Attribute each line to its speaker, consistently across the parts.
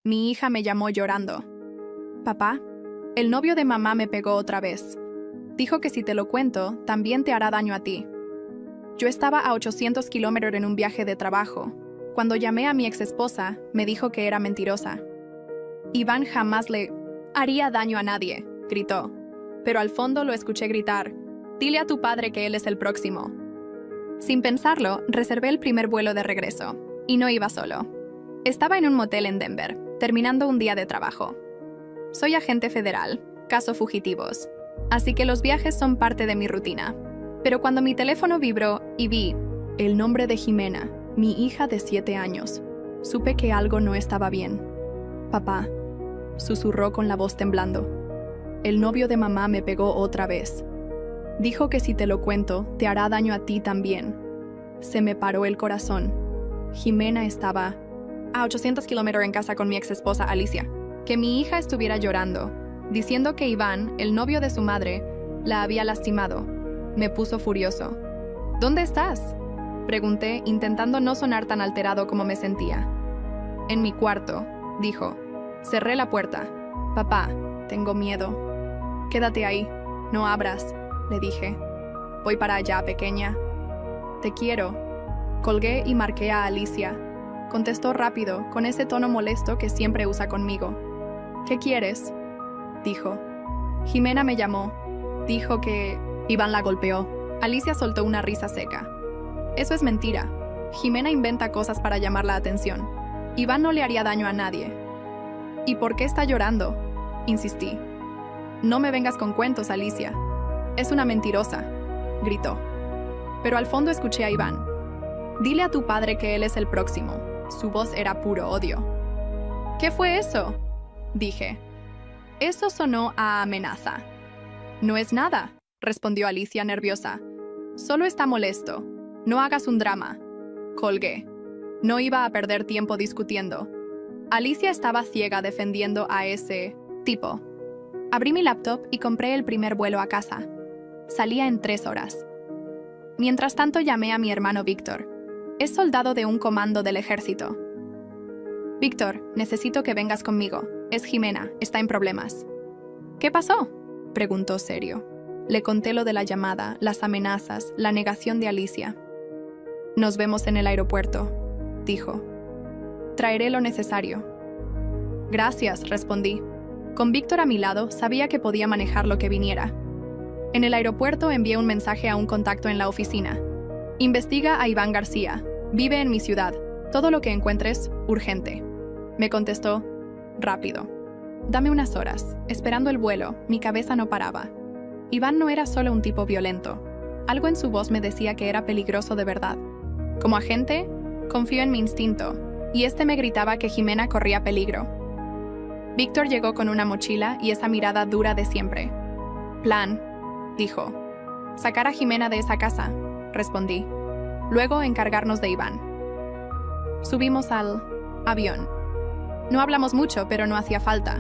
Speaker 1: Mi hija me llamó llorando. Papá, el novio de mamá me pegó otra vez. Dijo que si te lo cuento, también te hará daño a ti. Yo estaba a 800 kilómetros en un viaje de trabajo. Cuando llamé a mi exesposa, me dijo que era mentirosa. Iván jamás le haría daño a nadie, gritó. Pero al fondo lo escuché gritar, dile a tu padre que él es el próximo. Sin pensarlo, reservé el primer vuelo de regreso, y no iba solo. Estaba en un motel en Denver, terminando un día de trabajo. Soy agente federal, caso fugitivos, así que los viajes son parte de mi rutina. Pero cuando mi teléfono vibró y vi el nombre de Jimena, mi hija de 7 años, supe que algo no estaba bien. Papá, susurró con la voz temblando. El novio de mamá me pegó otra vez. Dijo que si te lo cuento, te hará daño a ti también. Se me paró el corazón. Jimena estaba a 800 kilómetros en casa con mi exesposa Alicia. Que mi hija estuviera llorando, diciendo que Iván, el novio de su madre, la había lastimado. Me puso furioso. ¿Dónde estás?, pregunté, intentando no sonar tan alterado como me sentía. En mi cuarto, dijo. Cerré la puerta. Papá, tengo miedo. Quédate ahí, no abras, le dije. Voy para allá, pequeña. Te quiero. Colgué y marqué a Alicia. Contestó rápido, con ese tono molesto que siempre usa conmigo. ¿Qué quieres?, dijo. Jimena me llamó. Dijo que Iván la golpeó. Alicia soltó una risa seca. Eso es mentira. Jimena inventa cosas para llamar la atención. Iván no le haría daño a nadie. ¿Y por qué está llorando?, insistí. No me vengas con cuentos, Alicia. Es una mentirosa, gritó. Pero al fondo escuché a Iván. Dile a tu padre que él es el próximo. Su voz era puro odio. ¿Qué fue eso?, dije. Eso sonó a amenaza. No es nada, respondió Alicia nerviosa. Solo está molesto. No hagas un drama. Colgué. No iba a perder tiempo discutiendo. Alicia estaba ciega defendiendo a ese tipo. Abrí mi laptop y compré el primer vuelo a casa. Salía en 3 horas. Mientras tanto llamé a mi hermano Víctor. Es soldado de un comando del ejército. Víctor, necesito que vengas conmigo. Es Jimena, está en problemas. ¿Qué pasó?, preguntó serio. Le conté lo de la llamada, las amenazas, la negación de Alicia. Nos vemos en el aeropuerto, dijo. Traeré lo necesario. Gracias, respondí. Con Víctor a mi lado, sabía que podía manejar lo que viniera. En el aeropuerto envié un mensaje a un contacto en la oficina. Investiga a Iván García. Vive en mi ciudad. Todo lo que encuentres, urgente. Me contestó, rápido. Dame unas horas. Esperando el vuelo, mi cabeza no paraba. Iván no era solo un tipo violento. Algo en su voz me decía que era peligroso de verdad. Como agente, confío en mi instinto, y me gritaba que Jimena corría peligro. Víctor llegó con una mochila y esa mirada dura de siempre. Plan, dijo. Sacar a Jimena de esa casa, respondí. Luego encargarnos de Iván. Subimos al avión. No hablamos mucho, pero no hacía falta.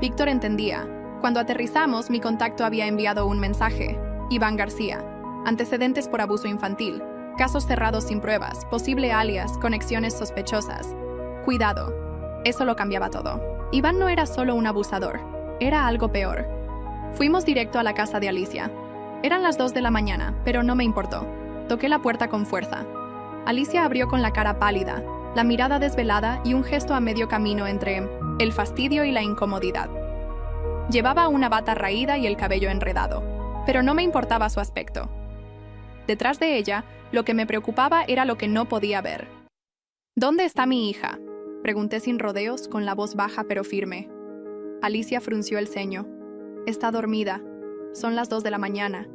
Speaker 1: Víctor entendía. Cuando aterrizamos, mi contacto había enviado un mensaje. Iván García. Antecedentes por abuso infantil. Casos cerrados sin pruebas. Posible alias. Conexiones sospechosas. Cuidado. Eso lo cambiaba todo. Iván no era solo un abusador. Era algo peor. Fuimos directo a la casa de Alicia. Eran las 2 de la mañana, pero no me importó. Toqué la puerta con fuerza. Alicia abrió con la cara pálida, la mirada desvelada y un gesto a medio camino entre el fastidio y la incomodidad. Llevaba una bata raída y el cabello enredado, pero no me importaba su aspecto. Detrás de ella, lo que me preocupaba era lo que no podía ver. ¿Dónde está mi hija?, pregunté sin rodeos, con la voz baja pero firme. Alicia frunció el ceño. Está dormida. Son las 2 de la mañana.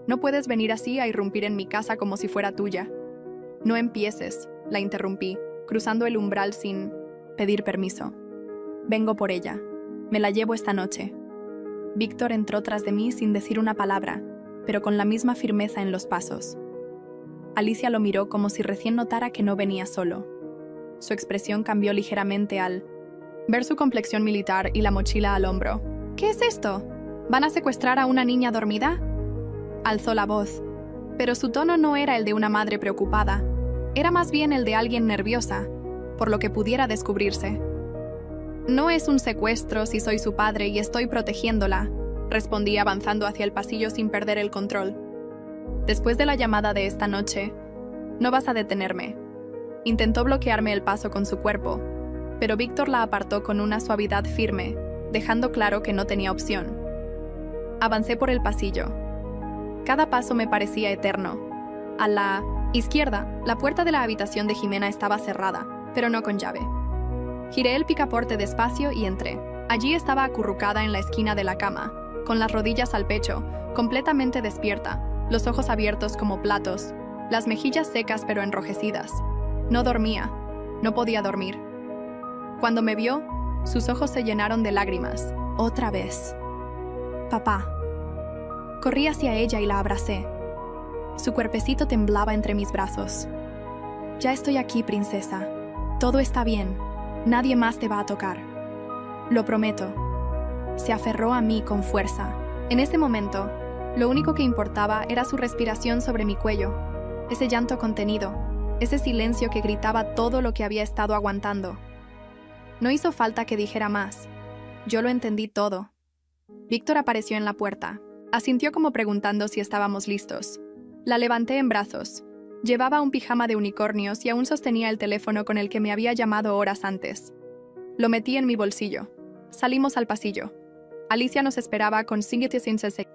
Speaker 1: No puedes venir así a irrumpir en mi casa como si fuera tuya. No empieces, la interrumpí, cruzando el umbral sin pedir permiso. Vengo por ella. Me la llevo esta noche. Víctor entró tras de mí sin decir una palabra, pero con la misma firmeza en los pasos. Alicia lo miró como si recién notara que no venía solo. Su expresión cambió ligeramente al ver su complexión militar y la mochila al hombro. ¿Qué es esto? ¿Van a secuestrar a una niña dormida?, alzó la voz, pero su tono no era el de una madre preocupada. Era más bien el de alguien nerviosa, por lo que pudiera descubrirse. No es un secuestro si soy su padre y estoy protegiéndola, respondí avanzando hacia el pasillo sin perder el control. Después de la llamada de esta noche, no vas a detenerme. Intentó bloquearme el paso con su cuerpo, pero Víctor la apartó con una suavidad firme, dejando claro que no tenía opción. Avancé por el pasillo. Cada paso me parecía eterno. A la izquierda, la puerta de la habitación de Jimena estaba cerrada, pero no con llave. Giré el picaporte despacio y entré. Allí estaba acurrucada en la esquina de la cama, con las rodillas al pecho, completamente despierta, los ojos abiertos como platos, las mejillas secas pero enrojecidas. No dormía, no podía dormir. Cuando me vio, sus ojos se llenaron de lágrimas. Otra vez. Papá. Corrí hacia ella y la abracé. Su cuerpecito temblaba entre mis brazos. Ya estoy aquí, princesa. Todo está bien. Nadie más te va a tocar. Lo prometo. Se aferró a mí con fuerza. En ese momento, lo único que importaba era su respiración sobre mi cuello, ese llanto contenido, ese silencio que gritaba todo lo que había estado aguantando. No hizo falta que dijera más. Yo lo entendí todo. Víctor apareció en la puerta. Asintió como preguntando si estábamos listos. La levanté en brazos. Llevaba un pijama de unicornios y aún sostenía el teléfono con el que me había llamado horas antes. Lo metí en mi bolsillo. Salimos al pasillo. Alicia nos esperaba con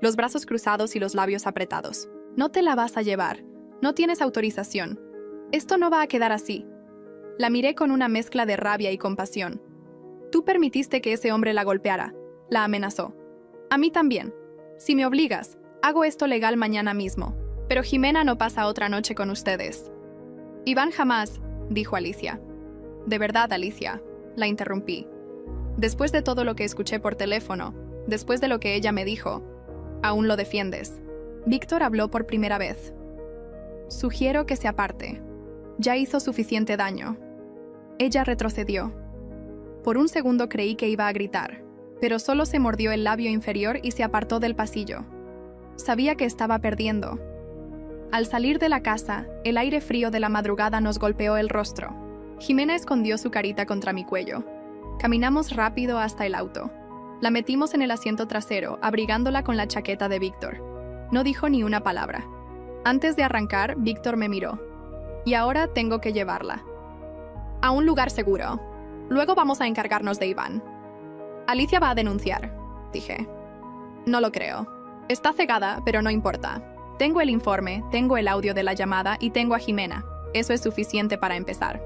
Speaker 1: los brazos cruzados y los labios apretados. No te la vas a llevar. No tienes autorización. Esto no va a quedar así. La miré con una mezcla de rabia y compasión. Tú permitiste que ese hombre la golpeara. La amenazó. A mí también. Si me obligas, hago esto legal mañana mismo. Pero Jimena no pasa otra noche con ustedes. Iván jamás, dijo Alicia. De verdad, Alicia, la interrumpí. Después de todo lo que escuché por teléfono, después de lo que ella me dijo, aún lo defiendes. Víctor habló por primera vez. Sugiero que se aparte. Ya hizo suficiente daño. Ella retrocedió. Por un segundo creí que iba a gritar, pero solo se mordió el labio inferior y se apartó del pasillo. Sabía que estaba perdiendo. Al salir de la casa, el aire frío de la madrugada nos golpeó el rostro. Jimena escondió su carita contra mi cuello. Caminamos rápido hasta el auto. La metimos en el asiento trasero, abrigándola con la chaqueta de Víctor. No dijo ni una palabra. Antes de arrancar, Víctor me miró. Y ahora tengo que llevarla. A un lugar seguro. Luego vamos a encargarnos de Iván. Alicia va a denunciar, dije. No lo creo. Está cegada, pero no importa. Tengo el informe, tengo el audio de la llamada y tengo a Jimena. Eso es suficiente para empezar.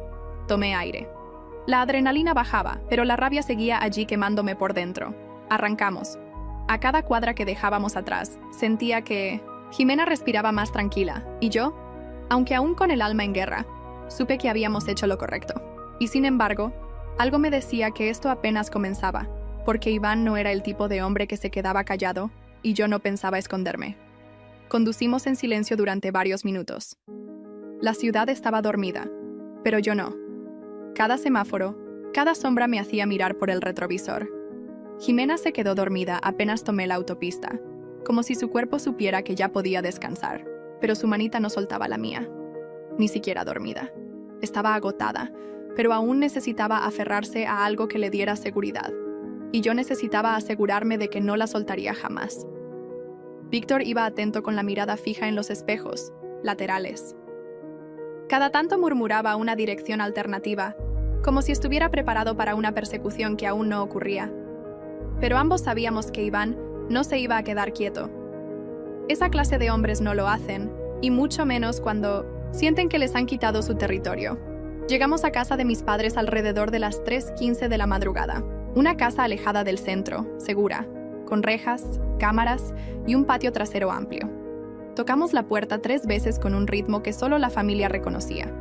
Speaker 1: Tomé aire. La adrenalina bajaba, pero la rabia seguía allí quemándome por dentro. Arrancamos. A cada cuadra que dejábamos atrás, sentía que Jimena respiraba más tranquila, y yo, aunque aún con el alma en guerra, supe que habíamos hecho lo correcto. Y sin embargo, algo me decía que esto apenas comenzaba, porque Iván no era el tipo de hombre que se quedaba callado, y yo no pensaba esconderme. Conducimos en silencio durante varios minutos. La ciudad estaba dormida, pero yo no. Cada semáforo, cada sombra me hacía mirar por el retrovisor. Jimena se quedó dormida apenas tomé la autopista, como si su cuerpo supiera que ya podía descansar, pero su manita no soltaba la mía. Ni siquiera dormida. Estaba agotada, pero aún necesitaba aferrarse a algo que le diera seguridad, y yo necesitaba asegurarme de que no la soltaría jamás. Víctor iba atento con la mirada fija en los espejos, laterales. Cada tanto murmuraba una dirección alternativa, como si estuviera preparado para una persecución que aún no ocurría. Pero ambos sabíamos que Iván no se iba a quedar quieto. Esa clase de hombres no lo hacen, y mucho menos cuando sienten que les han quitado su territorio. Llegamos a casa de mis padres alrededor de las 3:15 de la madrugada. Una casa alejada del centro, segura, con rejas, cámaras y un patio trasero amplio. Tocamos la puerta 3 veces con un ritmo que solo la familia reconocía.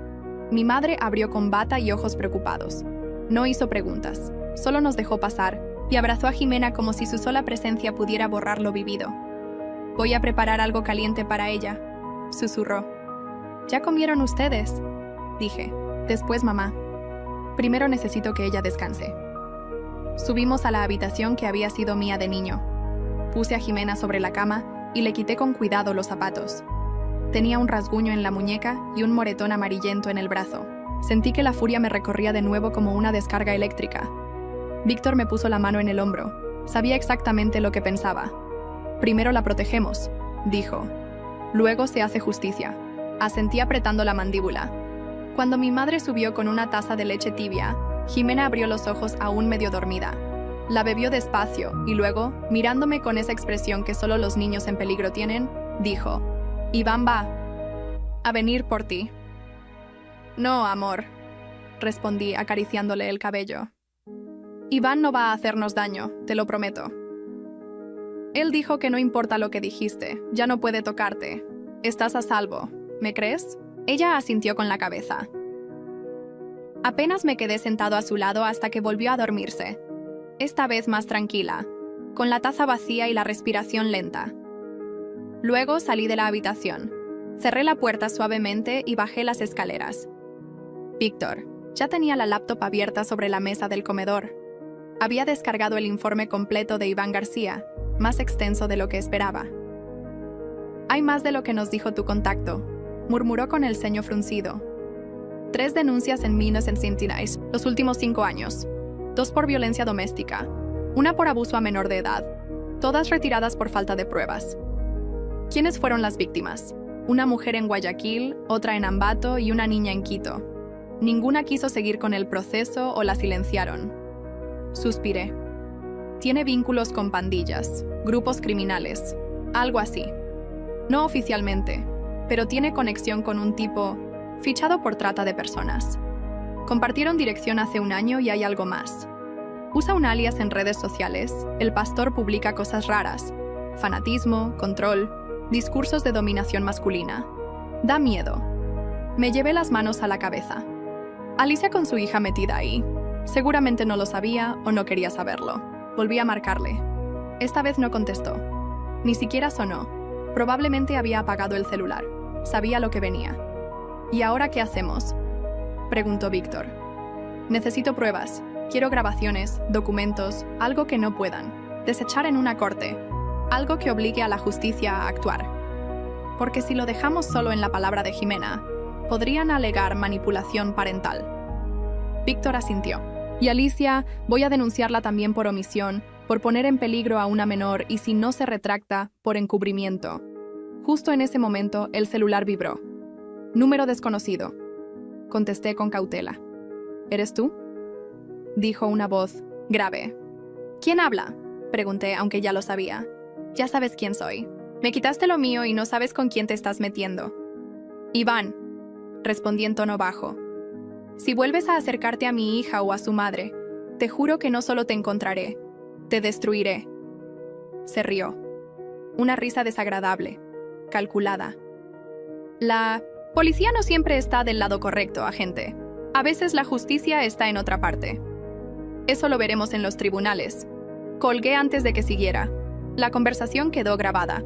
Speaker 1: Mi madre abrió con bata y ojos preocupados. No hizo preguntas, solo nos dejó pasar y abrazó a Jimena como si su sola presencia pudiera borrar lo vivido. Voy a preparar algo caliente para ella, susurró. ¿Ya comieron ustedes?, dije. Después, mamá. Primero necesito que ella descanse. Subimos a la habitación que había sido mía de niño. Puse a Jimena sobre la cama y le quité con cuidado los zapatos. Tenía un rasguño en la muñeca y un moretón amarillento en el brazo. Sentí que la furia me recorría de nuevo como una descarga eléctrica. Víctor me puso la mano en el hombro. Sabía exactamente lo que pensaba. Primero la protegemos, dijo. Luego se hace justicia. Asentí apretando la mandíbula. Cuando mi madre subió con una taza de leche tibia, Jimena abrió los ojos aún medio dormida. La bebió despacio y luego, mirándome con esa expresión que solo los niños en peligro tienen, dijo: Iván va a venir por ti. No, amor, respondí acariciándole el cabello. Iván no va a hacernos daño, te lo prometo. Él dijo que no importa lo que dijiste, ya no puede tocarte. Estás a salvo, ¿me crees? Ella asintió con la cabeza. Apenas me quedé sentado a su lado hasta que volvió a dormirse. Esta vez más tranquila, con la taza vacía y la respiración lenta. Luego salí de la habitación. Cerré la puerta suavemente y bajé las escaleras. Víctor ya tenía la laptop abierta sobre la mesa del comedor. Había descargado el informe completo de Iván García, más extenso de lo que esperaba. Hay más de lo que nos dijo tu contacto, murmuró con el ceño fruncido. 3 denuncias en 1979, los últimos 5 años. 2 por violencia doméstica, 1 por abuso a menor de edad, todas retiradas por falta de pruebas. ¿Quiénes fueron las víctimas? Una mujer en Guayaquil, otra en Ambato y una niña en Quito. Ninguna quiso seguir con el proceso o la silenciaron. Suspiré. Tiene vínculos con pandillas, grupos criminales, algo así. No oficialmente, pero tiene conexión con un tipo fichado por trata de personas. Compartieron dirección hace 1 año y hay algo más. Usa un alias en redes sociales, el pastor publica cosas raras, fanatismo, control, discursos de dominación masculina. Da miedo. Me llevé las manos a la cabeza. Alicia con su hija metida ahí. Seguramente no lo sabía o no quería saberlo. Volví a marcarle. Esta vez no contestó. Ni siquiera sonó. Probablemente había apagado el celular. Sabía lo que venía. ¿Y ahora qué hacemos?, preguntó Víctor. Necesito pruebas. Quiero grabaciones, documentos, algo que no puedan desechar en una corte. Algo que obligue a la justicia a actuar. Porque si lo dejamos solo en la palabra de Jimena, podrían alegar manipulación parental. Víctor asintió. Y Alicia, voy a denunciarla también por omisión, por poner en peligro a una menor y si no se retracta, por encubrimiento. Justo en ese momento, el celular vibró. Número desconocido. Contesté con cautela. ¿Eres tú?, dijo una voz grave. ¿Quién habla?, pregunté, aunque ya lo sabía. Ya sabes quién soy. Me quitaste lo mío y no sabes con quién te estás metiendo. Iván, respondí en tono bajo. Si vuelves a acercarte a mi hija o a su madre, te juro que no solo te encontraré, te destruiré. Se rió. Una risa desagradable, calculada. La policía no siempre está del lado correcto, agente. A veces la justicia está en otra parte. Eso lo veremos en los tribunales. Colgué antes de que siguiera. La conversación quedó grabada.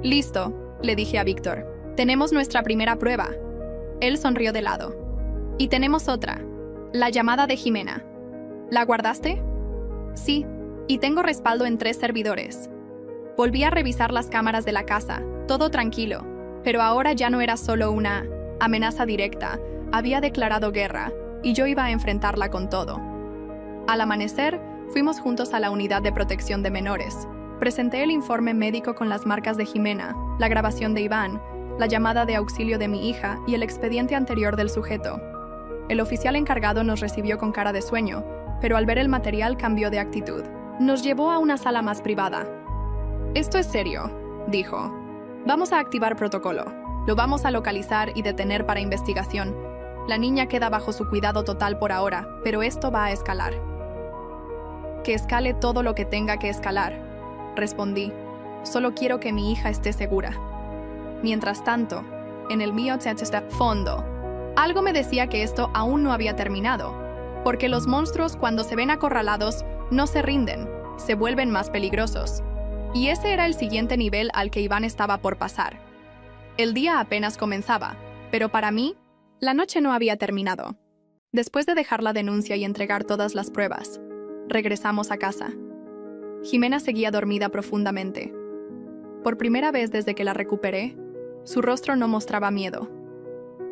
Speaker 1: Listo, le dije a Víctor. Tenemos nuestra primera prueba. Él sonrió de lado. Y tenemos otra. La llamada de Jimena. ¿La guardaste? Sí, y tengo respaldo en 3 servidores. Volví a revisar las cámaras de la casa, todo tranquilo, pero ahora ya no era solo una amenaza directa, había declarado guerra, y yo iba a enfrentarla con todo. Al amanecer, fuimos juntos a la unidad de protección de menores. Presenté el informe médico con las marcas de Jimena, la grabación de Iván, la llamada de auxilio de mi hija y el expediente anterior del sujeto. El oficial encargado nos recibió con cara de sueño, pero al ver el material cambió de actitud. Nos llevó a una sala más privada. Esto es serio, dijo. Vamos a activar protocolo. Lo vamos a localizar y detener para investigación. La niña queda bajo su cuidado total por ahora, pero esto va a escalar. Que escale todo lo que tenga que escalar, respondí. Solo quiero que mi hija esté segura. Mientras tanto, en el mío está fondo. Algo me decía que esto aún no había terminado, porque los monstruos cuando se ven acorralados no se rinden, se vuelven más peligrosos. Y ese era el siguiente nivel al que Iván estaba por pasar. El día apenas comenzaba, pero para mí, la noche no había terminado. Después de dejar la denuncia y entregar todas las pruebas, regresamos a casa. Jimena seguía dormida profundamente. Por primera vez desde que la recuperé, su rostro no mostraba miedo.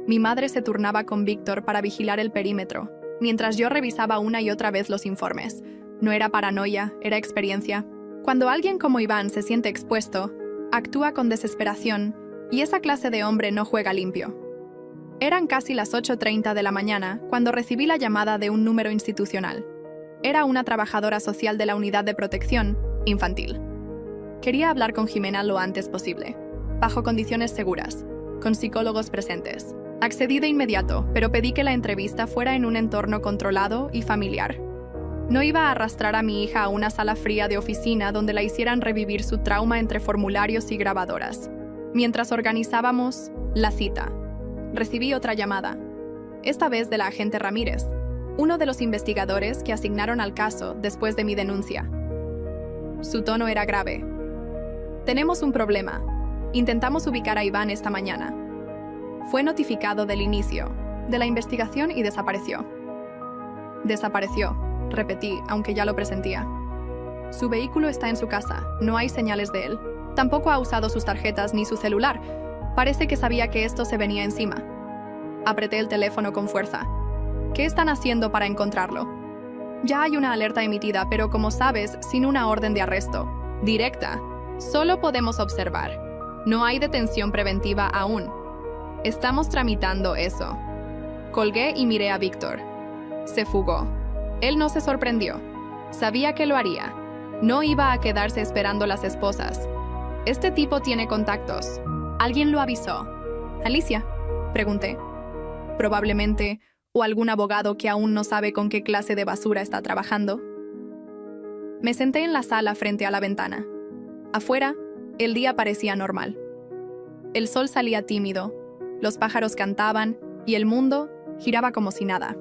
Speaker 1: Mi madre se turnaba con Víctor para vigilar el perímetro, mientras yo revisaba una y otra vez los informes, No era paranoia, era experiencia. Cuando alguien como Iván se siente expuesto, actúa con desesperación y esa clase de hombre no juega limpio. Eran casi las 8:30 de la mañana cuando recibí la llamada de un número institucional. Era una trabajadora social de la Unidad de Protección Infantil. Quería hablar con Jimena lo antes posible, bajo condiciones seguras, con psicólogos presentes. Accedí de inmediato, pero pedí que la entrevista fuera en un entorno controlado y familiar. No iba a arrastrar a mi hija a una sala fría de oficina donde la hicieran revivir su trauma entre formularios y grabadoras. Mientras organizábamos la cita, recibí otra llamada, esta vez de la agente Ramírez, uno de los investigadores que asignaron al caso después de mi denuncia. Su tono era grave. Tenemos un problema. Intentamos ubicar a Iván esta mañana. Fue notificado del inicio de la investigación y desapareció. Desapareció, repetí, aunque ya lo presentía. Su vehículo está en su casa, no hay señales de él. Tampoco ha usado sus tarjetas ni su celular. Parece que sabía que esto se venía encima. Apreté el teléfono con fuerza. ¿Qué están haciendo para encontrarlo? Ya hay una alerta emitida, pero como sabes, sin una orden de arresto directa, solo podemos observar. No hay detención preventiva aún. Estamos tramitando eso. Colgué y miré a Víctor. Se fugó. Él no se sorprendió. Sabía que lo haría. No iba a quedarse esperando las esposas. Este tipo tiene contactos. ¿Alguien lo avisó? ¿Alicia? Pregunté. Probablemente, o algún abogado que aún no sabe con qué clase de basura está trabajando. Me senté en la sala frente a la ventana. Afuera, el día parecía normal. El sol salía tímido, los pájaros cantaban y el mundo giraba como si nada.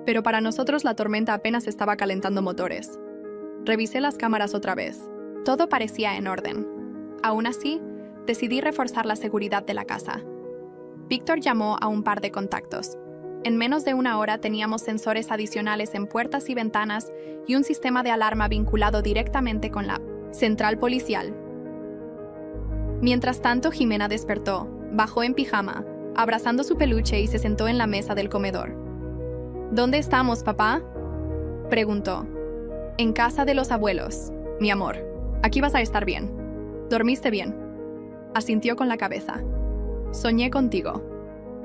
Speaker 1: Pero para nosotros la tormenta apenas estaba calentando motores. Revisé las cámaras otra vez. Todo parecía en orden. Aún así, decidí reforzar la seguridad de la casa. Víctor llamó a un par de contactos. En menos de una hora teníamos sensores adicionales en puertas y ventanas y un sistema de alarma vinculado directamente con la central policial. Mientras tanto, Jimena despertó, bajó en pijama, abrazando su peluche y se sentó en la mesa del comedor. ¿Dónde estamos, papá?, preguntó. En casa de los abuelos, mi amor. Aquí vas a estar bien. ¿Dormiste bien? Asintió con la cabeza. Soñé contigo.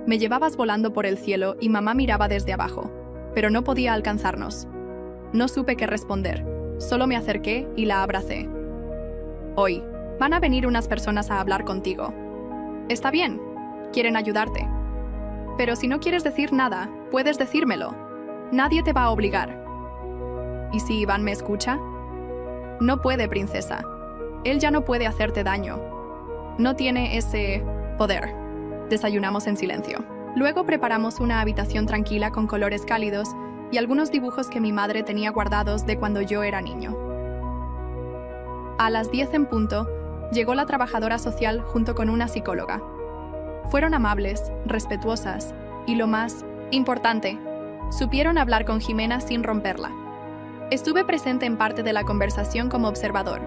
Speaker 1: Me llevabas volando por el cielo y mamá miraba desde abajo, pero no podía alcanzarnos. No supe qué responder, solo me acerqué y la abracé. Hoy, van a venir unas personas a hablar contigo. Está bien, quieren ayudarte. Pero si no quieres decir nada, puedes decírmelo. Nadie te va a obligar. ¿Y si Iván me escucha? No puede, princesa. Él ya no puede hacerte daño. No tiene ese poder. Desayunamos en silencio. Luego preparamos una habitación tranquila con colores cálidos y algunos dibujos que mi madre tenía guardados de cuando yo era niño. A las 10 en punto, llegó la trabajadora social junto con una psicóloga. Fueron amables, respetuosas y, lo más importante, supieron hablar con Jimena sin romperla. Estuve presente en parte de la conversación como observador.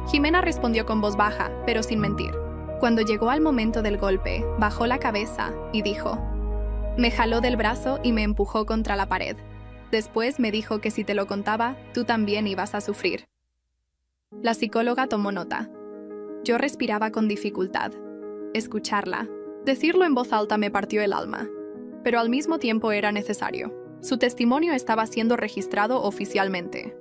Speaker 1: Jimena respondió con voz baja, pero sin mentir. Cuando llegó al momento del golpe, bajó la cabeza y dijo: me jaló del brazo y me empujó contra la pared. Después me dijo que si te lo contaba, tú también ibas a sufrir. La psicóloga tomó nota. Yo respiraba con dificultad. Escucharla. Decirlo en voz alta me partió el alma. Pero al mismo tiempo era necesario. Su testimonio estaba siendo registrado oficialmente.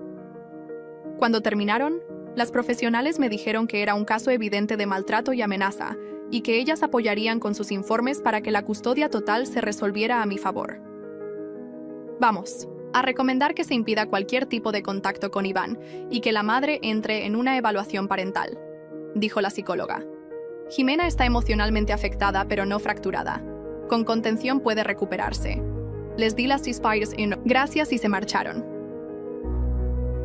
Speaker 1: Cuando terminaron, las profesionales me dijeron que era un caso evidente de maltrato y amenaza, y que ellas apoyarían con sus informes para que la custodia total se resolviera a mi favor. Vamos a recomendar que se impida cualquier tipo de contacto con Iván y que la madre entre en una evaluación parental, dijo la psicóloga. Jimena está emocionalmente afectada, pero no fracturada. Con contención puede recuperarse. Les di las ceasefires y gracias y se marcharon.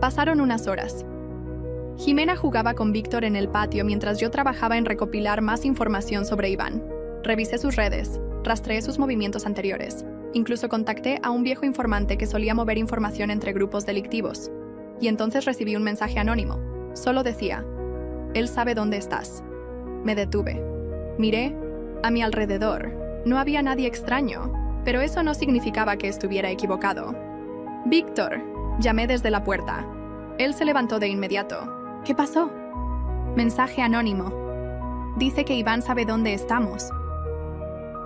Speaker 1: Pasaron unas horas. Jimena jugaba con Víctor en el patio mientras yo trabajaba en recopilar más información sobre Iván. Revisé sus redes, rastreé sus movimientos anteriores. Incluso contacté a un viejo informante que solía mover información entre grupos delictivos. Y entonces recibí un mensaje anónimo. Solo decía: él sabe dónde estás. Me detuve. Miré a mi alrededor. No había nadie extraño, pero eso no significaba que estuviera equivocado. Víctor, Llamé desde la puerta. Él se levantó de inmediato. ¿Qué pasó? Mensaje anónimo. Dice que Iván sabe dónde estamos.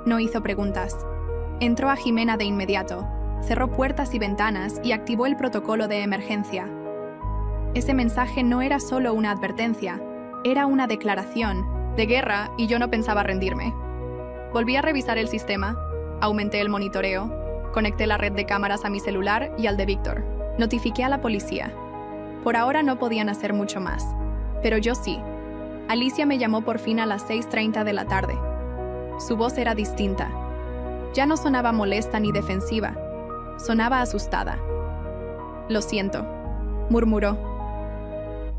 Speaker 1: No hizo preguntas. Entró a Jimena de inmediato, cerró puertas y ventanas y activó el protocolo de emergencia. Ese mensaje no era solo una advertencia, era una declaración de guerra y yo no pensaba rendirme. Volví a revisar el sistema, aumenté el monitoreo, conecté la red de cámaras a mi celular y al de Víctor. Notifiqué a la policía. Por ahora no podían hacer mucho más, pero yo sí. Alicia me llamó por fin a las 6:30 de la tarde. Su voz era distinta. Ya no sonaba molesta ni defensiva, sonaba asustada. Lo siento, murmuró.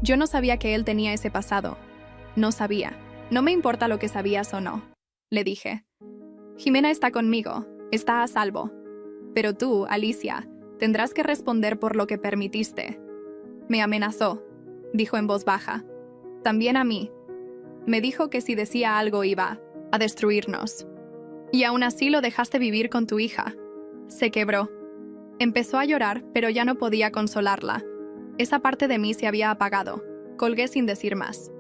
Speaker 1: Yo no sabía que él tenía ese pasado. No sabía. No me importa lo que sabías o no, le dije. Jimena está conmigo, está a salvo. Pero tú, Alicia, tendrás que responder por lo que permitiste. Me amenazó, dijo en voz baja. También a mí. Me dijo que si decía algo iba a destruirnos. Y aún así lo dejaste vivir con tu hija. Se quebró. Empezó a llorar, pero ya no podía consolarla. Esa parte de mí se había apagado. Colgué sin decir más.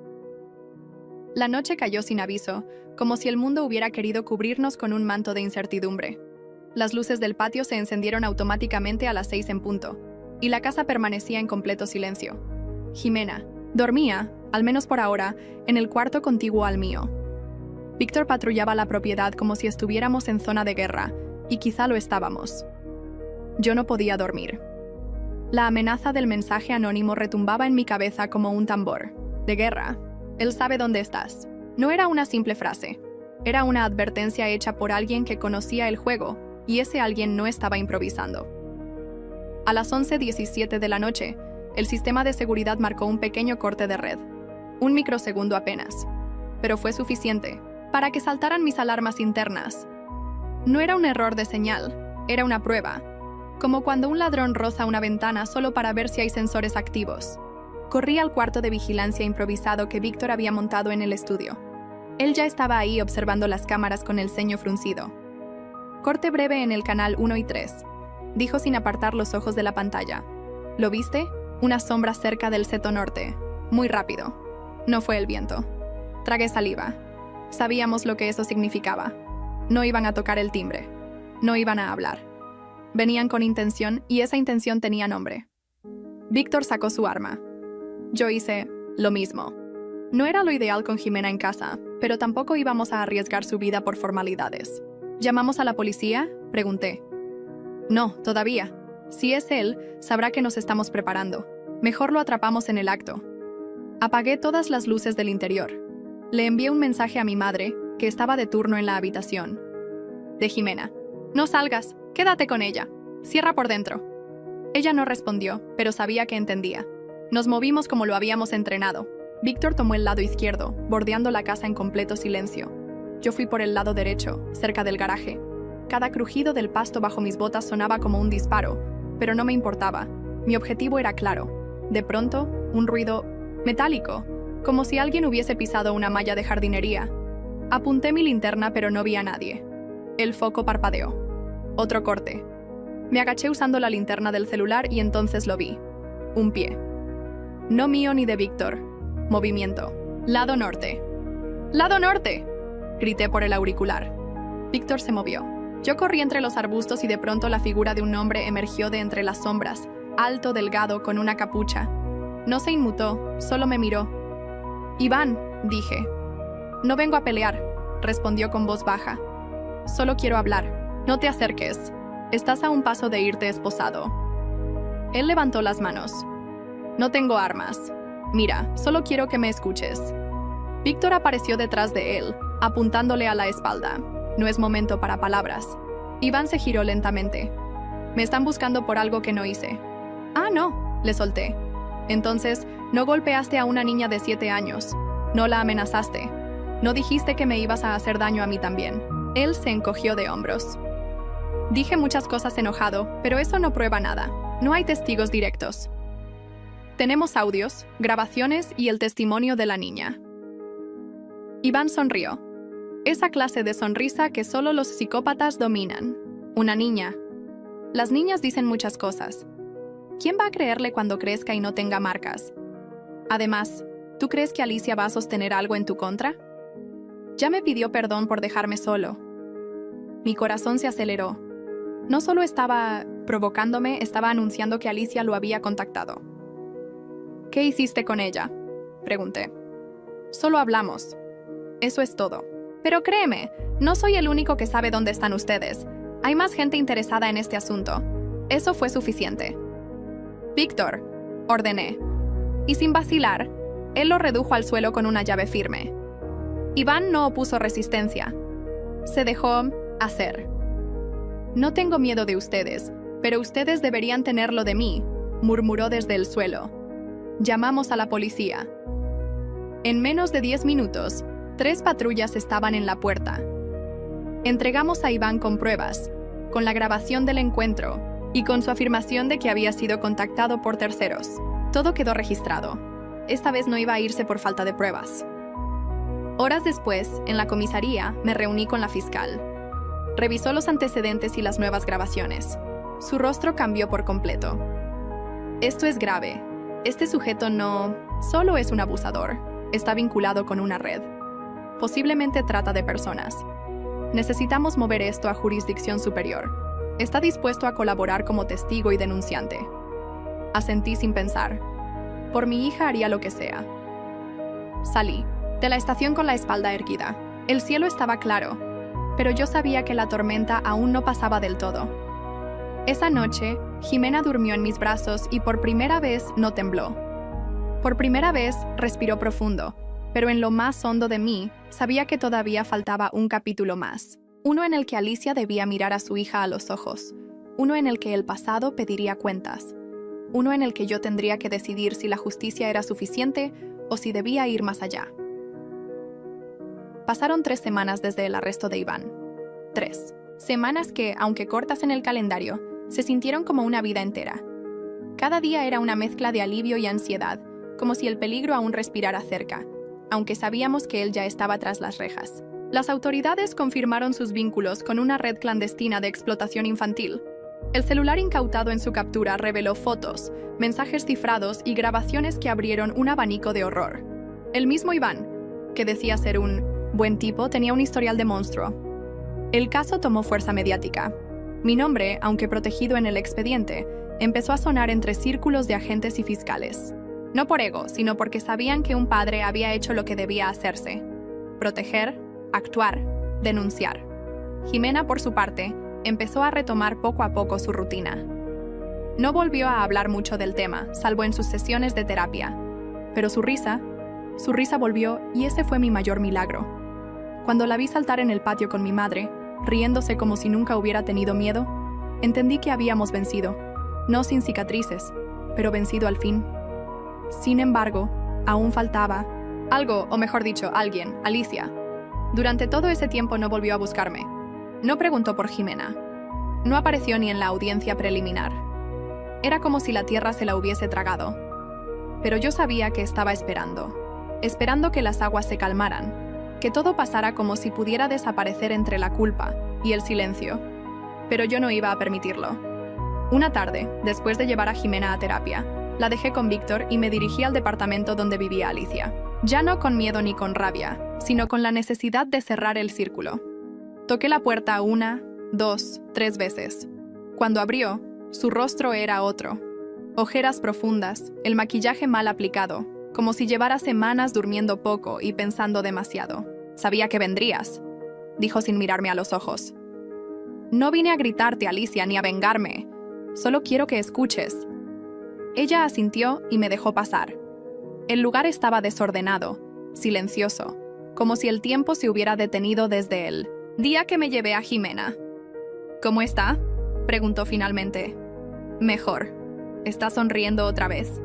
Speaker 1: La noche cayó sin aviso, como si el mundo hubiera querido cubrirnos con un manto de incertidumbre. Las luces del patio se encendieron automáticamente a las 6 en punto, y la casa permanecía en completo silencio. Jimena dormía, al menos por ahora, en el cuarto contiguo al mío. Víctor patrullaba la propiedad como si estuviéramos en zona de guerra, y quizá lo estábamos. Yo no podía dormir. La amenaza del mensaje anónimo retumbaba en mi cabeza como un tambor. De guerra. Él sabe dónde estás. No era una simple frase. Era una advertencia hecha por alguien que conocía el juego, y ese alguien no estaba improvisando. A las 11:17 de la noche, el sistema de seguridad marcó un pequeño corte de red. Un microsegundo apenas. Pero fue suficiente para que saltaran mis alarmas internas. No era un error de señal, era una prueba. Como cuando un ladrón roza una ventana solo para ver si hay sensores activos. Corrí al cuarto de vigilancia improvisado que Víctor había montado en el estudio. Él ya estaba ahí observando las cámaras con el ceño fruncido. Corte breve en el canal 1 y 3, dijo sin apartar los ojos de la pantalla. ¿Lo viste? Una sombra cerca del seto norte. Muy rápido. No fue el viento. Tragué saliva. Sabíamos lo que eso significaba. No iban a tocar el timbre. No iban a hablar. Venían con intención y esa intención tenía nombre. Víctor sacó su arma. Yo hice lo mismo. No era lo ideal con Jimena en casa, pero tampoco íbamos a arriesgar su vida por formalidades. ¿Llamamos a la policía?, pregunté. No, todavía. Si es él, sabrá que nos estamos preparando. Mejor lo atrapamos en el acto. Apagué todas las luces del interior. Le envié un mensaje a mi madre, que estaba de turno en la habitación. De Jimena. No salgas, quédate con ella. Cierra por dentro. Ella no respondió, pero sabía que entendía. Nos movimos como lo habíamos entrenado. Víctor tomó el lado izquierdo, bordeando la casa en completo silencio. Yo fui por el lado derecho, cerca del garaje. Cada crujido del pasto bajo mis botas sonaba como un disparo, pero no me importaba. Mi objetivo era claro. De pronto, un ruido metálico, como si alguien hubiese pisado una malla de jardinería. Apunté mi linterna, pero no vi a nadie. El foco parpadeó. Otro corte. Me agaché usando la linterna del celular y entonces lo vi. Un pie. No mío ni de Víctor. Movimiento. Lado norte. ¡Lado norte!, grité por el auricular. Víctor se movió. Yo corrí entre los arbustos y de pronto la figura de un hombre emergió de entre las sombras, alto, delgado, con una capucha. No se inmutó, solo me miró. «Iván», dije. «No vengo a pelear», respondió con voz baja. «Solo quiero hablar. No te acerques. Estás a un paso de irte esposado». Él levantó las manos. «No tengo armas. Mira, solo quiero que me escuches». Víctor apareció detrás de él, apuntándole a la espalda. No es momento para palabras. Iván se giró lentamente. «Me están buscando por algo que no hice». «Ah, no», le solté. «Entonces, no golpeaste a una niña de 7 años. No la amenazaste. No dijiste que me ibas a hacer daño a mí también». Él se encogió de hombros. «Dije muchas cosas enojado, pero eso no prueba nada. No hay testigos directos. Tenemos audios, grabaciones y el testimonio de la niña». Iván sonrió. Esa clase de sonrisa que solo los psicópatas dominan. Una niña. Las niñas dicen muchas cosas. ¿Quién va a creerle cuando crezca y no tenga marcas? Además, ¿tú crees que Alicia va a sostener algo en tu contra? Ya me pidió perdón por dejarme solo. Mi corazón se aceleró. No solo estaba provocándome, estaba anunciando que Alicia lo había contactado. ¿Qué hiciste con ella?, pregunté. Solo hablamos. Eso es todo. Pero créeme, no soy el único que sabe dónde están ustedes. Hay más gente interesada en este asunto. Eso fue suficiente. Víctor, ordené. Y sin vacilar, él lo redujo al suelo con una llave firme. Iván no opuso resistencia. Se dejó hacer. No tengo miedo de ustedes, pero ustedes deberían tenerlo de mí, murmuró desde el suelo. Llamamos a la policía. En menos de 10 minutos, 3 patrullas estaban en la puerta. Entregamos a Iván con pruebas, con la grabación del encuentro y con su afirmación de que había sido contactado por terceros. Todo quedó registrado. Esta vez no iba a irse por falta de pruebas. Horas después, en la comisaría, me reuní con la fiscal. Revisó los antecedentes y las nuevas grabaciones. Su rostro cambió por completo. Esto es grave. Este sujeto no solo es un abusador, está vinculado con una red. Posiblemente trata de personas. Necesitamos mover esto a jurisdicción superior. Está dispuesto a colaborar como testigo y denunciante. Asentí sin pensar. Por mi hija haría lo que sea. Salí de la estación con la espalda erguida. El cielo estaba claro, pero yo sabía que la tormenta aún no pasaba del todo. Esa noche, Jimena durmió en mis brazos y por primera vez no tembló. Por primera vez respiró profundo, pero en lo más hondo de mí sabía que todavía faltaba un capítulo más. Uno en el que Alicia debía mirar a su hija a los ojos. Uno en el que el pasado pediría cuentas. Uno en el que yo tendría que decidir si la justicia era suficiente o si debía ir más allá. Pasaron 3 semanas desde el arresto de Iván. 3 semanas que, aunque cortas en el calendario, se sintieron como una vida entera. Cada día era una mezcla de alivio y ansiedad, como si el peligro aún respirara cerca, aunque sabíamos que él ya estaba tras las rejas. Las autoridades confirmaron sus vínculos con una red clandestina de explotación infantil. El celular incautado en su captura reveló fotos, mensajes cifrados y grabaciones que abrieron un abanico de horror. El mismo Iván, que decía ser un buen tipo, tenía un historial de monstruo. El caso tomó fuerza mediática. Mi nombre, aunque protegido en el expediente, empezó a sonar entre círculos de agentes y fiscales. No por ego, sino porque sabían que un padre había hecho lo que debía hacerse: proteger, actuar, denunciar. Jimena, por su parte, empezó a retomar poco a poco su rutina. No volvió a hablar mucho del tema, salvo en sus sesiones de terapia. Pero su risa volvió y ese fue mi mayor milagro. Cuando la vi saltar en el patio con mi madre, riéndose como si nunca hubiera tenido miedo, entendí que habíamos vencido. No sin cicatrices, pero vencido al fin. Sin embargo, aún faltaba algo, o mejor dicho, alguien, Alicia. Durante todo ese tiempo no volvió a buscarme. No preguntó por Jimena. No apareció ni en la audiencia preliminar. Era como si la tierra se la hubiese tragado. Pero yo sabía que estaba esperando que las aguas se calmaran, que todo pasara como si pudiera desaparecer entre la culpa y el silencio. Pero yo no iba a permitirlo. Una tarde, después de llevar a Jimena a terapia, la dejé con Víctor y me dirigí al departamento donde vivía Alicia. Ya no con miedo ni con rabia, sino con la necesidad de cerrar el círculo. Toqué la puerta 1, 2, 3 veces. Cuando abrió, su rostro era otro. Ojeras profundas, el maquillaje mal aplicado, como si llevara semanas durmiendo poco y pensando demasiado. «Sabía que vendrías», dijo sin mirarme a los ojos. «No vine a gritarte, Alicia, ni a vengarme. Solo quiero que escuches». Ella asintió y me dejó pasar. El lugar estaba desordenado, silencioso, como si el tiempo se hubiera detenido desde el día que me llevé a Jimena. «¿Cómo está?», preguntó finalmente. «Mejor. ¿Está sonriendo otra vez?».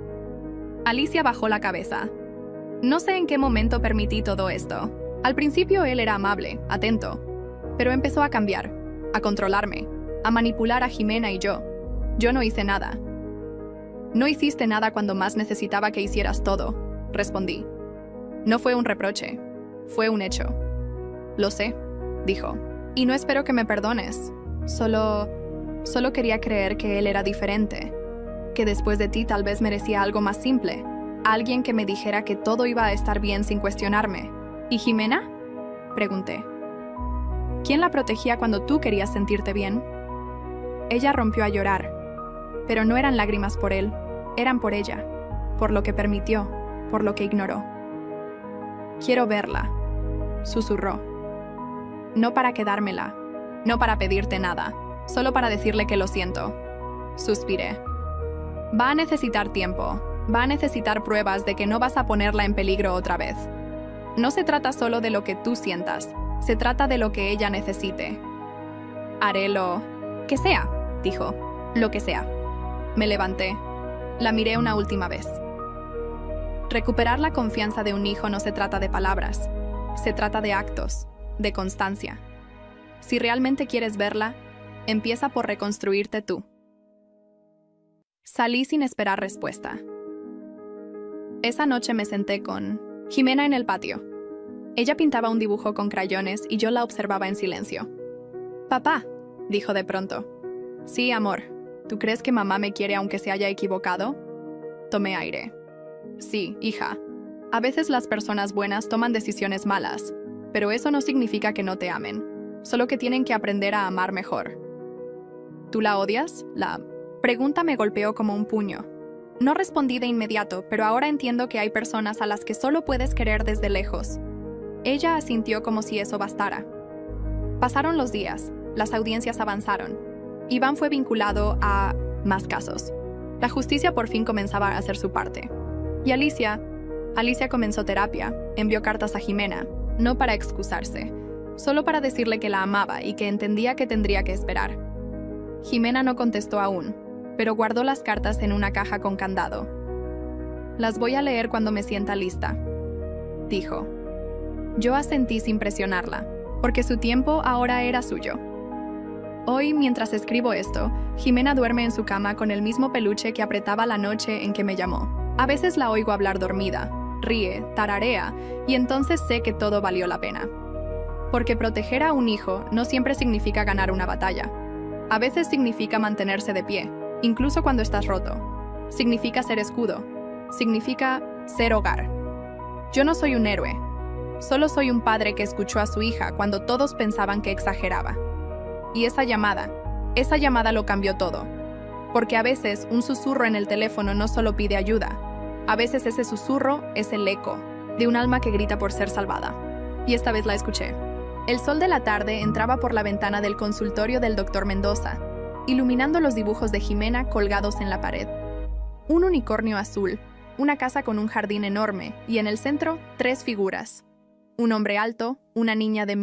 Speaker 1: Alicia bajó la cabeza. No sé en qué momento permití todo esto. Al principio él era amable, atento, pero empezó a cambiar, a controlarme, a manipular a Jimena y yo. Yo no hice nada. «No hiciste nada cuando más necesitaba que hicieras todo», respondí. No fue un reproche, fue un hecho. «Lo sé», dijo, «y no espero que me perdones. Solo quería creer que él era diferente. que después de ti tal vez merecía algo más simple. Alguien que me dijera que todo iba a estar bien sin cuestionarme. ¿Y Jimena?, pregunté. ¿Quién la protegía cuando tú querías sentirte bien? Ella rompió a llorar, pero no eran lágrimas por él, eran por ella, por lo que permitió, por lo que ignoró. Quiero verla, susurró. No para quedármela, no para pedirte nada, solo para decirle que lo siento. Suspiré. Va a necesitar tiempo, va a necesitar pruebas de que no vas a ponerla en peligro otra vez. No se trata solo de lo que tú sientas, se trata de lo que ella necesite. Haré lo que sea, dijo. Lo que sea. Me levanté. La miré una última vez. Recuperar la confianza de un hijo no se trata de palabras, se trata de actos, de constancia. Si realmente quieres verla, empieza por reconstruirte tú. Salí sin esperar respuesta. Esa noche me senté con Jimena en el patio. Ella pintaba un dibujo con crayones y yo la observaba en silencio. «Papá», dijo de pronto. «Sí, amor. ¿Tú crees que mamá me quiere aunque se haya equivocado?» Tomé aire. «Sí, hija. A veces las personas buenas toman decisiones malas, pero eso no significa que no te amen, solo que tienen que aprender a amar mejor». «¿Tú la odias?» La pregunta me golpeó como un puño. No respondí de inmediato, pero ahora entiendo que hay personas a las que solo puedes querer desde lejos. Ella asintió como si eso bastara. Pasaron los días, las audiencias avanzaron. Iván fue vinculado a más casos. La justicia por fin comenzaba a hacer su parte. Y Alicia comenzó terapia, envió cartas a Jimena, no para excusarse, solo para decirle que la amaba y que entendía que tendría que esperar. Jimena no contestó aún, pero guardó las cartas en una caja con candado. «Las voy a leer cuando me sienta lista», dijo. Yo asentí sin presionarla, porque su tiempo ahora era suyo. Hoy, mientras escribo esto, Jimena duerme en su cama con el mismo peluche que apretaba la noche en que me llamó. A veces la oigo hablar dormida, ríe, tararea, y entonces sé que todo valió la pena. Porque proteger a un hijo no siempre significa ganar una batalla. A veces significa mantenerse de pie, incluso cuando estás roto. Significa ser escudo. Significa ser hogar. Yo no soy un héroe. Solo soy un padre que escuchó a su hija cuando todos pensaban que exageraba. Y esa llamada lo cambió todo. Porque a veces un susurro en el teléfono no solo pide ayuda. A veces ese susurro es el eco de un alma que grita por ser salvada. Y esta vez la escuché. El sol de la tarde entraba por la ventana del consultorio del doctor Mendoza, iluminando los dibujos de Jimena colgados en la pared. Un unicornio azul, una casa con un jardín enorme y en el centro 3 figuras. Un hombre alto, una niña de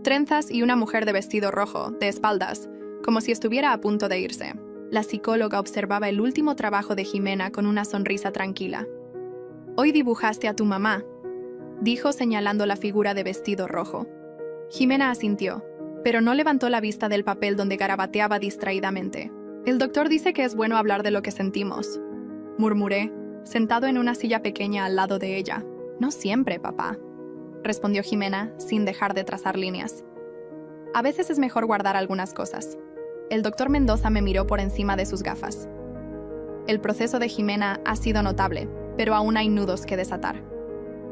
Speaker 1: trenzas y una mujer de vestido rojo, de espaldas, como si estuviera a punto de irse. La psicóloga observaba el último trabajo de Jimena con una sonrisa tranquila. «Hoy dibujaste a tu mamá», dijo señalando la figura de vestido rojo. Jimena asintió, pero no levantó la vista del papel donde garabateaba distraídamente. «El doctor dice que es bueno hablar de lo que sentimos», murmuré, sentado en una silla pequeña al lado de ella. «No siempre, papá», respondió Jimena, sin dejar de trazar líneas. «A veces es mejor guardar algunas cosas». El doctor Mendoza me miró por encima de sus gafas. «El proceso de Jimena ha sido notable, pero aún hay nudos que desatar.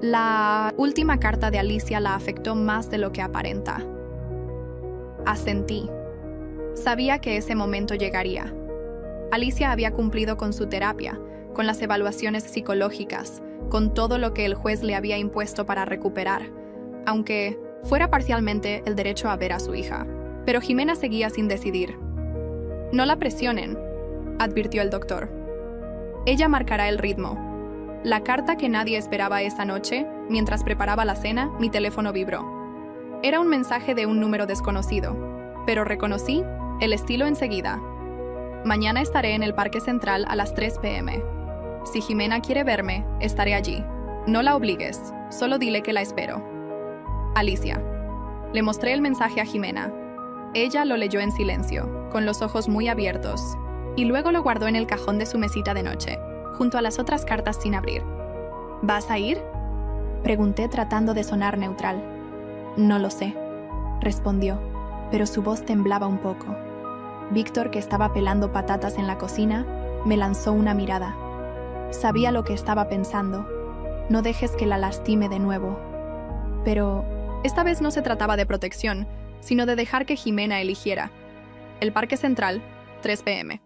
Speaker 1: La última carta de Alicia la afectó más de lo que aparenta». Asentí. Sabía que ese momento llegaría. Alicia había cumplido con su terapia, con las evaluaciones psicológicas, con todo lo que el juez le había impuesto para recuperar, aunque fuera parcialmente el derecho a ver a su hija. Pero Jimena seguía sin decidir. «No la presionen», advirtió el doctor. «Ella marcará el ritmo». La carta que nadie esperaba esa noche, mientras preparaba la cena, mi teléfono vibró. Era un mensaje de un número desconocido, pero reconocí el estilo enseguida. «Mañana estaré en el Parque Central a las 3 p.m. Si Jimena quiere verme, estaré allí. No la obligues, solo dile que la espero. Alicia». Le mostré el mensaje a Jimena. Ella lo leyó en silencio, con los ojos muy abiertos, y luego lo guardó en el cajón de su mesita de noche, junto a las otras cartas sin abrir. «¿Vas a ir?», pregunté tratando de sonar neutral. «No lo sé», respondió, pero su voz temblaba un poco. Víctor, que estaba pelando patatas en la cocina, Me lanzó una mirada. Sabía lo que estaba pensando. No dejes que la lastime de nuevo. Pero esta vez no se trataba de protección, sino de dejar que Jimena eligiera. El Parque Central, 3 p.m.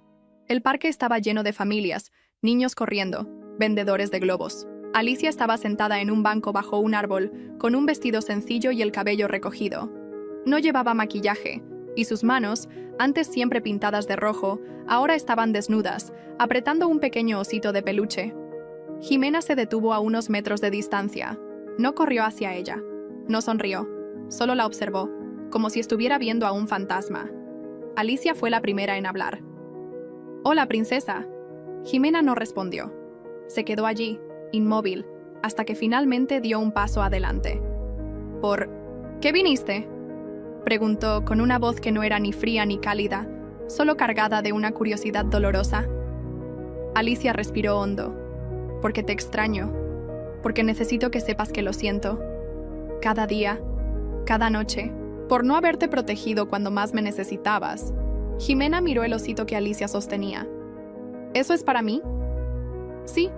Speaker 1: El parque estaba lleno de familias, niños corriendo, vendedores de globos. Alicia estaba sentada en un banco bajo un árbol, con un vestido sencillo y el cabello recogido. No llevaba maquillaje, y sus manos, antes siempre pintadas de rojo, ahora estaban desnudas, apretando un pequeño osito de peluche. Jimena se detuvo a unos metros de distancia. No corrió hacia ella. No sonrió. Solo la observó, como si estuviera viendo a un fantasma. Alicia fue la primera en hablar. «Hola, princesa». Jimena no respondió. Se quedó allí, inmóvil, hasta que finalmente dio un paso adelante. «¿Por qué viniste?», preguntó con una voz que no era ni fría ni cálida, solo cargada de una curiosidad dolorosa. Alicia respiró hondo. «Porque te extraño. Porque necesito que sepas que lo siento. Cada día, cada noche, por no haberte protegido cuando más me necesitabas». Jimena miró el osito que Alicia sostenía. «¿Eso es para mí?». «Sí.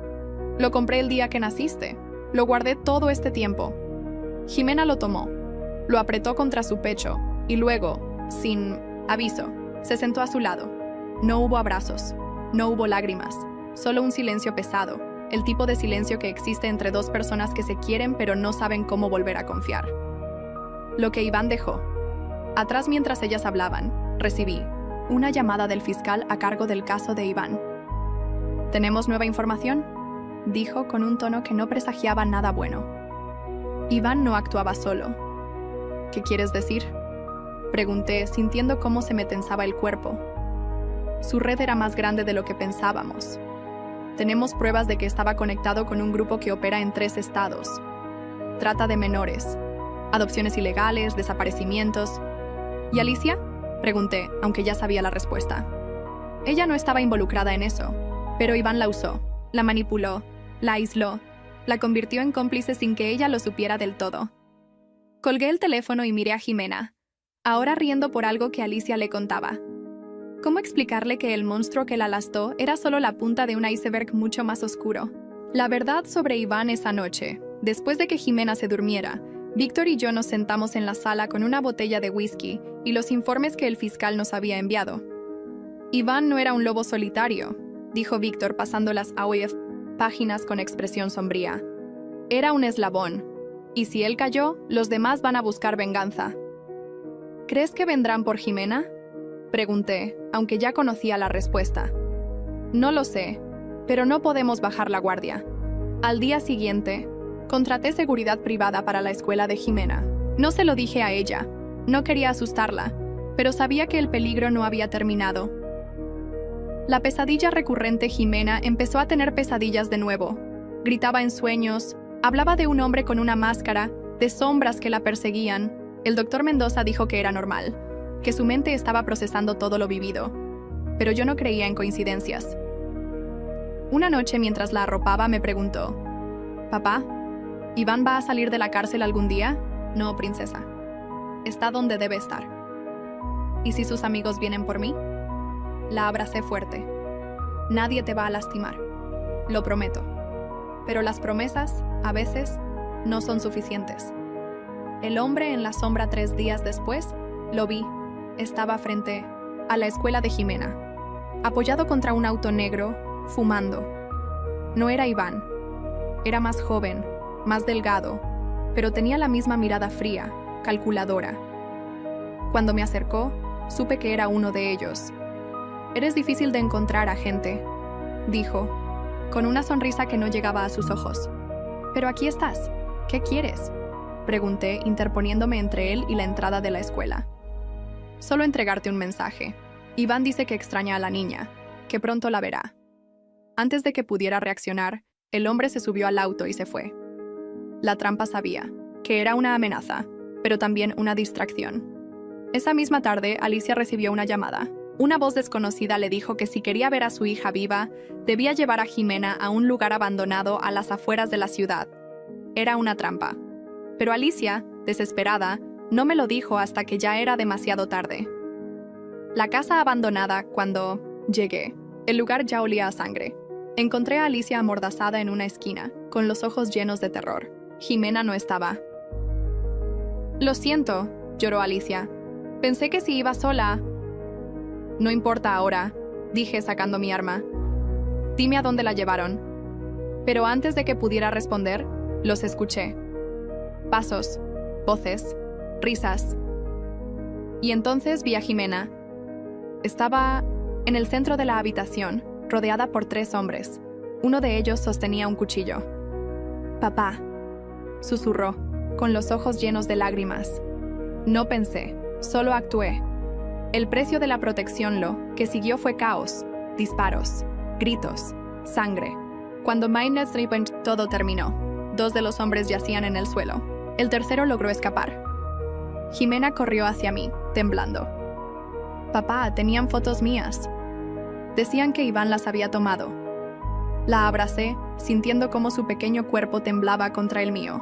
Speaker 1: Lo compré el día que naciste. Lo guardé todo este tiempo». Jimena lo tomó. Lo apretó contra su pecho y luego, sin aviso, se sentó a su lado. No hubo abrazos, no hubo lágrimas, solo un silencio pesado, el tipo de silencio que existe entre dos personas que se quieren pero no saben cómo volver a confiar. Lo que Iván dejó. Atrás, mientras ellas hablaban, recibí una llamada del fiscal a cargo del caso de Iván. «¿Tenemos nueva información?», dijo con un tono que no presagiaba nada bueno. Iván no actuaba solo. «¿Qué quieres decir?», pregunté, sintiendo cómo se me tensaba el cuerpo. Su red era más grande de lo que pensábamos. Tenemos pruebas de que estaba conectado con un grupo que opera en 3 estados. Trata de menores, adopciones ilegales, desaparecimientos. ¿Y Alicia?, pregunté, aunque ya sabía la respuesta. Ella no estaba involucrada en eso, pero Iván la usó, la manipuló, la aisló, la convirtió en cómplice sin que ella lo supiera del todo. Colgué el teléfono y miré a Jimena, ahora riendo por algo que Alicia le contaba. ¿Cómo explicarle que el monstruo que la lastó era solo la punta de un iceberg mucho más oscuro? La verdad sobre Iván esa noche, después de que Jimena se durmiera, Víctor y yo nos sentamos en la sala con una botella de whisky y los informes que el fiscal nos había enviado. «Iván no era un lobo solitario», dijo Víctor pasando las páginas con expresión sombría. «Era un eslabón, y si él cayó, los demás van a buscar venganza». «¿Crees que vendrán por Jimena?», pregunté, aunque ya conocía la respuesta. «No lo sé, pero no podemos bajar la guardia». Al día siguiente, contraté seguridad privada para la escuela de Jimena. No se lo dije a ella. No quería asustarla, pero sabía que el peligro no había terminado. La pesadilla recurrente Jimena empezó a tener pesadillas de nuevo. Gritaba en sueños, hablaba de un hombre con una máscara, de sombras que la perseguían. El doctor Mendoza dijo que era normal, que su mente estaba procesando todo lo vivido, pero yo no creía en coincidencias. Una noche, mientras la arropaba, me preguntó: «Papá, ¿Iván va a salir de la cárcel algún día?». «No, princesa. Está donde debe estar». «¿Y si sus amigos vienen por mí?». La abracé fuerte. «Nadie te va a lastimar. Lo prometo». Pero las promesas, a veces, no son suficientes. El hombre en la sombra 3 días después, lo vi. Estaba frente a la escuela de Jimena, apoyado contra un auto negro, fumando. No era Iván. Era más joven, más delgado, pero tenía la misma mirada fría, calculadora. Cuando me acercó, supe que era uno de ellos. «Eres difícil de encontrar, agente», dijo, con una sonrisa que no llegaba a sus ojos. «Pero aquí estás. ¿Qué quieres?», pregunté, interponiéndome entre él y la entrada de la escuela. «Solo entregarte un mensaje. Iván dice que extraña a la niña, que pronto la verá». Antes de que pudiera reaccionar, el hombre se subió al auto y se fue. La trampa sabía que era una amenaza, pero también una distracción. Esa misma tarde, Alicia recibió una llamada. Una voz desconocida le dijo que si quería ver a su hija viva, debía llevar a Jimena a un lugar abandonado a las afueras de la ciudad. Era una trampa. Pero Alicia, desesperada, no me lo dijo hasta que ya era demasiado tarde. La casa abandonada, cuando llegué, El lugar ya olía a sangre. Encontré a Alicia amordazada en una esquina, con los ojos llenos de terror. Jimena no estaba. «Lo siento», lloró Alicia. «Pensé que si iba sola». «No importa ahora», dije sacando mi arma. «Dime a dónde la llevaron». Pero antes de que pudiera responder, los escuché. Pasos, voces, risas. Y entonces vi a Jimena. Estaba en el centro de la habitación, rodeada por 3 hombres. Uno de ellos sostenía un cuchillo. «Papá», susurró, con los ojos llenos de lágrimas. No pensé, solo actué. El precio de la protección lo que siguió fue caos, disparos, gritos, sangre. Cuando todo terminó, 2 de los hombres yacían en el suelo. El tercero logró escapar. Jimena corrió hacia mí, temblando. «Papá, tenían fotos mías». Decían que Iván las había tomado. La abracé, sintiendo cómo su pequeño cuerpo temblaba contra el mío.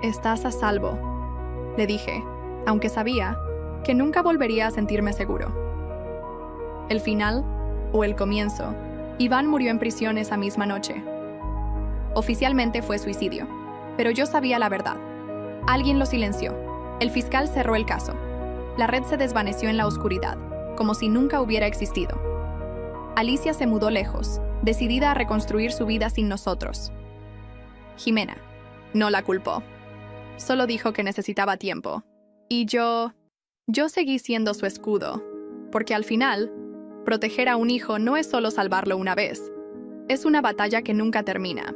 Speaker 1: «Estás a salvo», le dije, aunque sabía que nunca volvería a sentirme seguro. El final, o el comienzo, Iván murió en prisión esa misma noche. Oficialmente fue suicidio, pero yo sabía la verdad. Alguien lo silenció. El fiscal cerró el caso. La red se desvaneció en la oscuridad, como si nunca hubiera existido. Alicia se mudó lejos, decidida a reconstruir su vida sin nosotros. Jimena no la culpó. Solo dijo que necesitaba tiempo. Y yo seguí siendo su escudo, porque al final, proteger a un hijo no es solo salvarlo una vez. Es una batalla que nunca termina.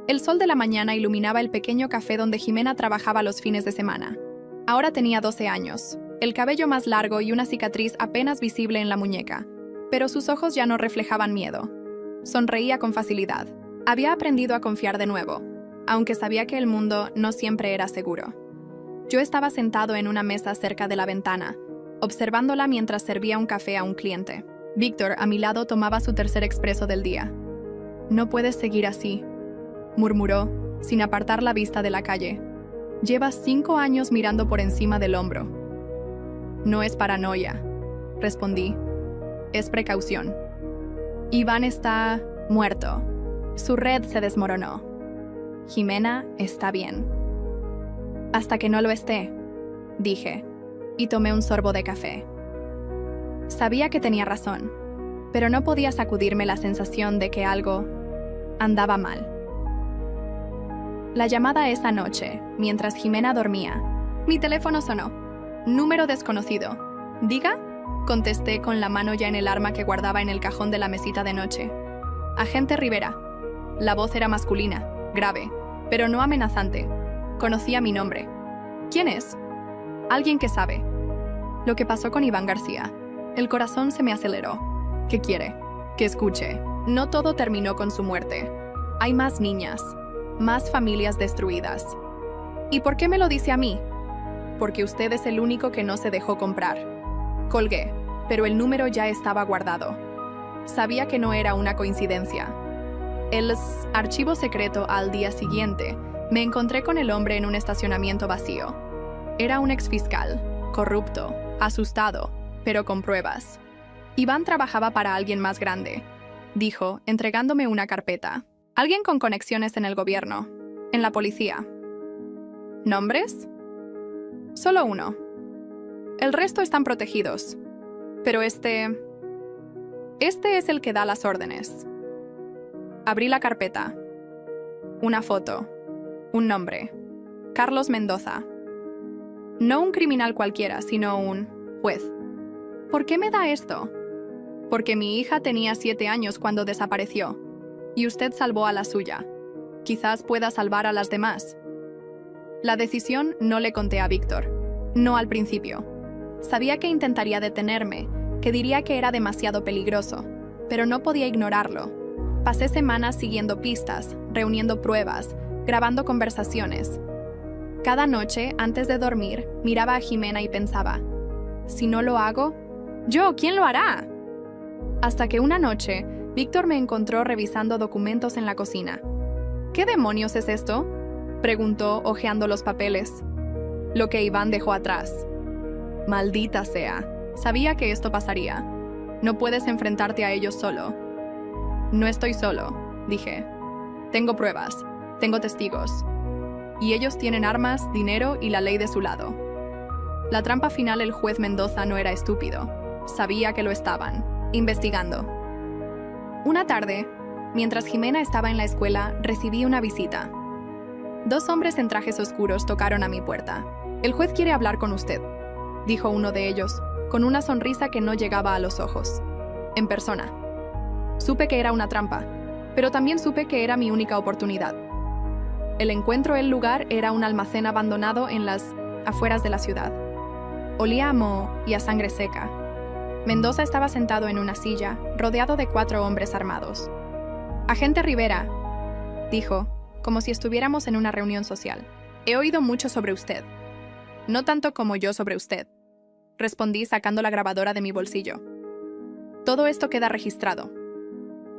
Speaker 1: El sol de la mañana iluminaba el pequeño café donde Jimena trabajaba los fines de semana. Ahora tenía 12 años, el cabello más largo y una cicatriz apenas visible en la muñeca, pero sus ojos ya no reflejaban miedo. Sonreía con facilidad. Había aprendido a confiar de nuevo, aunque sabía que el mundo no siempre era seguro. Yo estaba sentado en una mesa cerca de la ventana, observándola mientras servía un café a un cliente. Víctor, a mi lado, tomaba su tercer expreso del día. «No puedes seguir así», murmuró, sin apartar la vista de la calle. «Llevas 5 años mirando por encima del hombro». «No es paranoia», respondí. «Es precaución». «Iván está muerto. Su red se desmoronó. Jimena está bien». «Hasta que no lo esté», dije, y tomé un sorbo de café. Sabía que tenía razón, pero no podía sacudirme la sensación de que algo andaba mal. La llamada esa noche, mientras Jimena dormía. Mi teléfono sonó. «Número desconocido». «¿Diga?», contesté con la mano ya en el arma que guardaba en el cajón de la mesita de noche. «Agente Rivera». La voz era masculina, grave, pero no amenazante. Conocía mi nombre. «¿Quién es?». «Alguien que sabe». «Lo que pasó con Iván García». El corazón se me aceleró. «¿Qué quiere?». «Que escuche. No todo terminó con su muerte. Hay más niñas, más familias destruidas». «¿Y por qué me lo dice a mí?». «Porque usted es el único que no se dejó comprar». Colgué, pero el número ya estaba guardado. Sabía que no era una coincidencia. El archivo secreto. Al día siguiente, me encontré con el hombre en un estacionamiento vacío. Era un exfiscal, corrupto, asustado, pero con pruebas. «Iván trabajaba para alguien más grande», dijo, entregándome una carpeta. «Alguien con conexiones en el gobierno, en la policía». «¿Nombres?». «Solo uno. El resto están protegidos. Pero este es el que da las órdenes». Abrí la carpeta. Una foto. Un nombre. Carlos Mendoza. No un criminal cualquiera, sino un juez. ¿Por qué me da esto? Porque mi hija tenía 7 años cuando desapareció. Y usted salvó a la suya. Quizás pueda salvar a las demás. La decisión no le conté a Víctor. No al principio. Sabía que intentaría detenerme, que diría que era demasiado peligroso, pero no podía ignorarlo. Pasé semanas siguiendo pistas, reuniendo pruebas, grabando conversaciones. Cada noche, antes de dormir, miraba a Jimena y pensaba, si no lo hago, ¿yo quién lo hará? Hasta que una noche, Víctor me encontró revisando documentos en la cocina. ¿Qué demonios es esto?, preguntó, hojeando los papeles. Lo que Iván dejó atrás. Maldita sea. Sabía que esto pasaría. No puedes enfrentarte a ellos solo. No estoy solo, dije. Tengo pruebas, tengo testigos. Y ellos tienen armas, dinero y la ley de su lado. La trampa final, el juez Mendoza no era estúpido. Sabía que lo estaban investigando. Una tarde, mientras Jimena estaba en la escuela, recibí una visita. 2 hombres en trajes oscuros tocaron a mi puerta. «El juez quiere hablar con usted», dijo uno de ellos, con una sonrisa que no llegaba a los ojos. En persona. Supe que era una trampa, pero también supe que era mi única oportunidad. El encuentro, el lugar, era un almacén abandonado en las afueras de la ciudad. Olía a moho y a sangre seca. Mendoza estaba sentado en una silla, rodeado de 4 hombres armados. «Agente Rivera», dijo, como si estuviéramos en una reunión social. «He oído mucho sobre usted». «No tanto como yo sobre usted», respondí sacando la grabadora de mi bolsillo. «Todo esto queda registrado».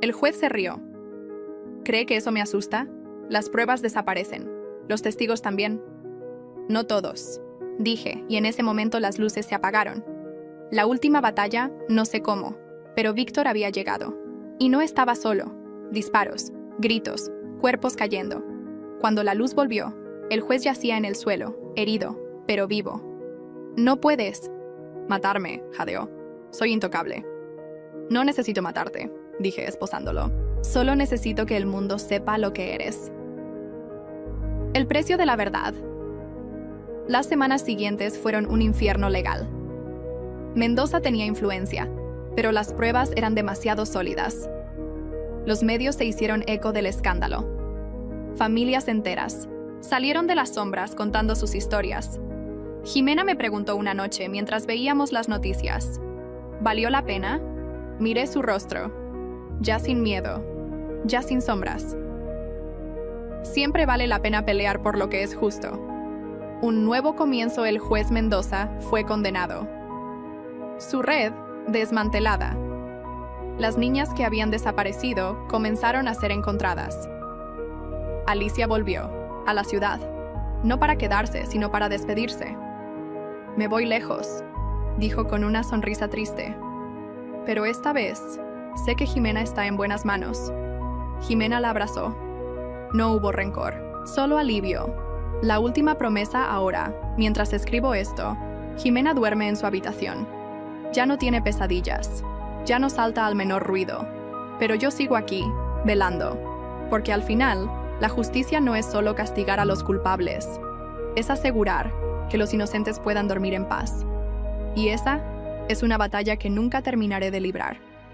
Speaker 1: El juez se rió. «¿Cree que eso me asusta? Las pruebas desaparecen. Los testigos también». «No todos», dije, y en ese momento las luces se apagaron. La última batalla, no sé cómo, pero Víctor había llegado. Y no estaba solo. Disparos, gritos, cuerpos cayendo. Cuando la luz volvió, el juez yacía en el suelo, herido, pero vivo. «No puedes matarme», jadeó. «Soy intocable». «No necesito matarte», dije esposándolo. «Solo necesito que el mundo sepa lo que eres». El precio de la verdad. Las semanas siguientes fueron un infierno legal. Mendoza tenía influencia, pero las pruebas eran demasiado sólidas. Los medios se hicieron eco del escándalo. Familias enteras salieron de las sombras contando sus historias. Jimena me preguntó una noche mientras veíamos las noticias. ¿Valió la pena? Miré su rostro. Ya sin miedo. Ya sin sombras. Siempre vale la pena pelear por lo que es justo. Un nuevo comienzo. El juez Mendoza fue condenado. Su red, desmantelada. Las niñas que habían desaparecido comenzaron a ser encontradas. Alicia volvió a la ciudad, no para quedarse, sino para despedirse. «Me voy lejos», dijo con una sonrisa triste. «Pero esta vez, sé que Jimena está en buenas manos». Jimena la abrazó. No hubo rencor, solo alivio. La última promesa ahora, mientras escribo esto, Jimena duerme en su habitación. Ya no tiene pesadillas, ya no salta al menor ruido. Pero yo sigo aquí, velando, porque al final, la justicia no es solo castigar a los culpables, es asegurar que los inocentes puedan dormir en paz. Y esa es una batalla que nunca terminaré de librar.